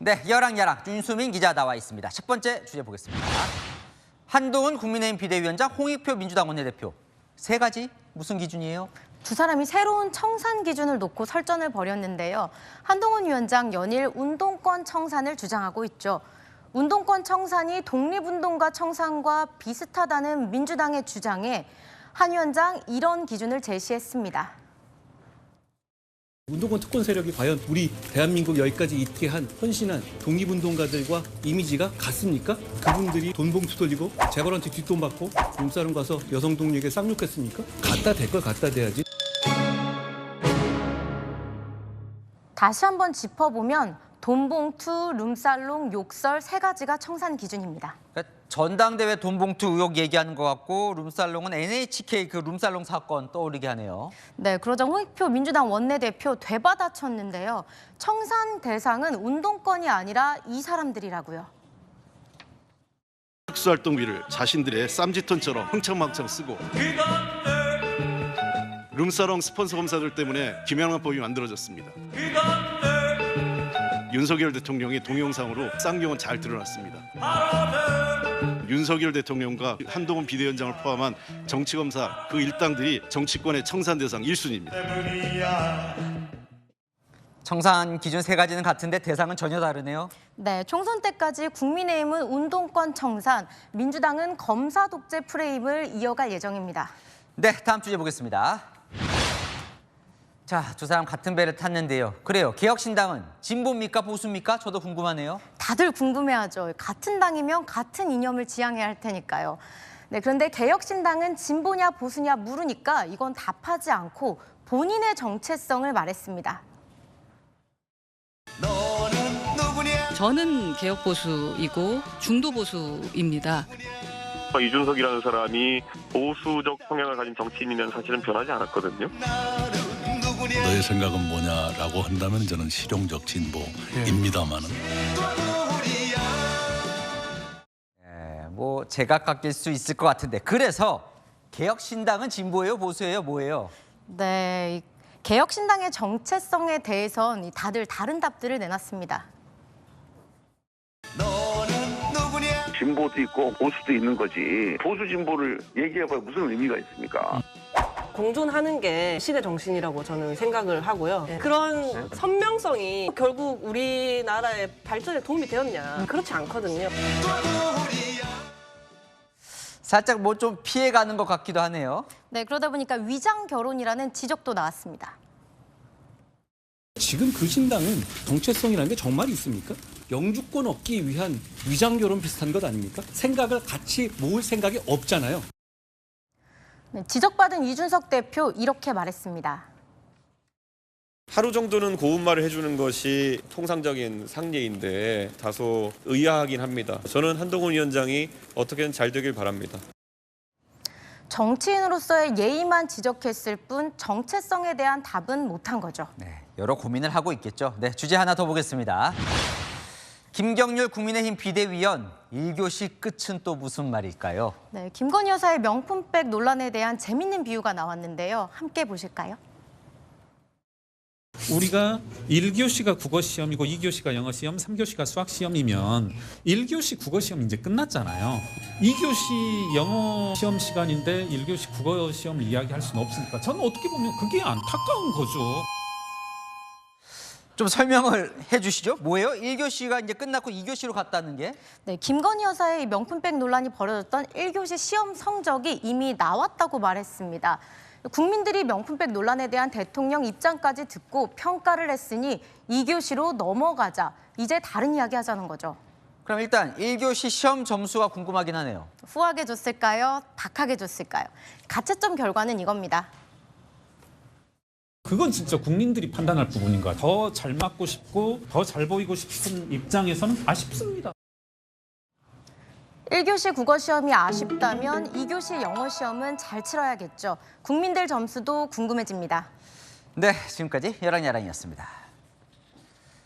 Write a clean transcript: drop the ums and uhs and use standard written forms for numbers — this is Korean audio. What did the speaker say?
네, 여랑야랑 윤수민 기자 나와 있습니다. 첫 번째 주제 보겠습니다. 한동훈 국민의힘 비대위원장, 홍익표 민주당 원내대표. 세 가지 무슨 기준이에요? 두 사람이 새로운 청산 기준을 놓고 설전을 벌였는데요. 한동훈 위원장 연일 운동권 청산을 주장하고 있죠. 운동권 청산이 독립운동가 청산과 비슷하다는 민주당의 주장에 한 위원장 이런 기준을 제시했습니다. 운동권 특권 세력이 과연 우리 대한민국 여기까지 있게 한 헌신한 독립운동가들과 이미지가 같습니까? 그분들이 돈 봉투 돌리고 재벌한테 뒷돈 받고 룸사롱 가서 여성 동료에게 쌍욕했습니까? 갖다 댈 걸 갖다 대야지. 다시 한번 짚어보면 돈봉투, 룸살롱, 욕설 세 가지가 청산 기준입니다. 그러니까 전당대회 돈봉투 의혹 얘기하는 것 같고 룸살롱은 NHK 그 룸살롱 사건 떠오르게 하네요. 네, 그러자 홍익표 민주당 원내대표 되받아쳤는데요. 청산 대상은 운동권이 아니라 이 사람들이라고요. 특수활동비를 자신들의 쌈짓돈처럼 흥청망청 쓰고 룸사롱 스폰서 검사들 때문에 김영란법이 만들어졌습니다. 윤석열 대통령의 동영상으로 쌍욕은 잘 드러났습니다. 윤석열 대통령과 한동훈 비대위원장을 포함한 정치검사 그 일당들이 정치권의 청산 대상 1순위입니다. 청산 기준 세 가지는 같은데 대상은 전혀 다르네요. 네, 총선 때까지 국민의힘은 운동권 청산, 민주당은 검사 독재 프레임을 이어갈 예정입니다. 네, 다음 주제 보겠습니다. 자, 두 사람 같은 배를 탔는데요. 그래요, 개혁신당은 진보입니까, 보수입니까? 저도 궁금하네요. 다들 궁금해하죠. 같은 당이면 같은 이념을 지향해야 할 테니까요. 네, 그런데 개혁신당은 진보냐 보수냐 물으니까 이건 답하지 않고 본인의 정체성을 말했습니다. 저는 개혁보수이고 중도보수입니다. 이준석이라는 사람이 보수적 성향을 가진 정치인이면 사실은 변하지 않았거든요. 너의 생각은 뭐냐라고 한다면 저는 실용적 진보입니다만은. 뭐 제각각일 수 있을 것 같은데 그래서 개혁신당은 진보예요, 보수예요, 뭐예요? 네, 개혁신당의 정체성에 대해선 다들 다른 답들을 내놨습니다. 진보도 있고 보수도 있는 거지. 보수 진보를 얘기해봐야 무슨 의미가 있습니까? 공존하는 게 시대 정신이라고 저는 생각을 하고요. 그런 선명성이 결국 우리나라의 발전에 도움이 되었냐? 그렇지 않거든요. 살짝 뭐 좀 피해가는 것 같기도 하네요. 네, 그러다 보니까 위장 결혼이라는 지적도 나왔습니다. 지금 그 신당은 정체성이라는 게 정말 있습니까? 영주권 얻기 위한 위장결혼 비슷한 것 아닙니까? 생각을 같이 모을 생각이 없잖아요. 네, 지적받은 이준석 대표 이렇게 말했습니다. 하루 정도는 고운말을 해주는 것이 통상적인 상례인데 다소 의아하긴 합니다. 저는 한동훈 위원장이 어떻게든 잘 되길 바랍니다. 정치인으로서의 예의만 지적했을 뿐 정체성에 대한 답은 못한 거죠. 네, 여러 고민을 하고 있겠죠. 네, 주제 하나 더 보겠습니다. 김경률 국민의힘 비대위원, 1교시 끝은 또 무슨 말일까요? 네, 김건희 여사의 명품백 논란에 대한 재밌는 비유가 나왔는데요. 함께 보실까요? 우리가 1교시가 국어시험이고 2교시가 영어시험, 3교시가 수학시험이면 1교시 국어시험 이제 끝났잖아요. 2교시 영어시험 시간인데 1교시 국어시험을 이야기할 수는 없으니까 저는 어떻게 보면 그게 안타까운 거죠. 좀 설명을 해주시죠. 뭐예요? 1교시가 이제 끝났고 2교시로 갔다는 게? 네, 김건희 여사의 명품백 논란이 벌어졌던 1교시 시험 성적이 이미 나왔다고 말했습니다. 국민들이 명품백 논란에 대한 대통령 입장까지 듣고 평가를 했으니 2교시로 넘어가자. 이제 다른 이야기 하자는 거죠. 그럼 일단 1교시 시험 점수가 궁금하긴 하네요. 후하게 줬을까요? 박하게 줬을까요? 가채점 결과는 이겁니다. 그건 진짜 국민들이 판단할 부분인 것 같아요. 더 잘 맞고 싶고 더 잘 보이고 싶은 입장에서는 아쉽습니다. 1교시 국어시험이 아쉽다면 2교시 영어시험은 잘 치러야겠죠. 국민들 점수도 궁금해집니다. 네, 지금까지 여랑야랑이었습니다.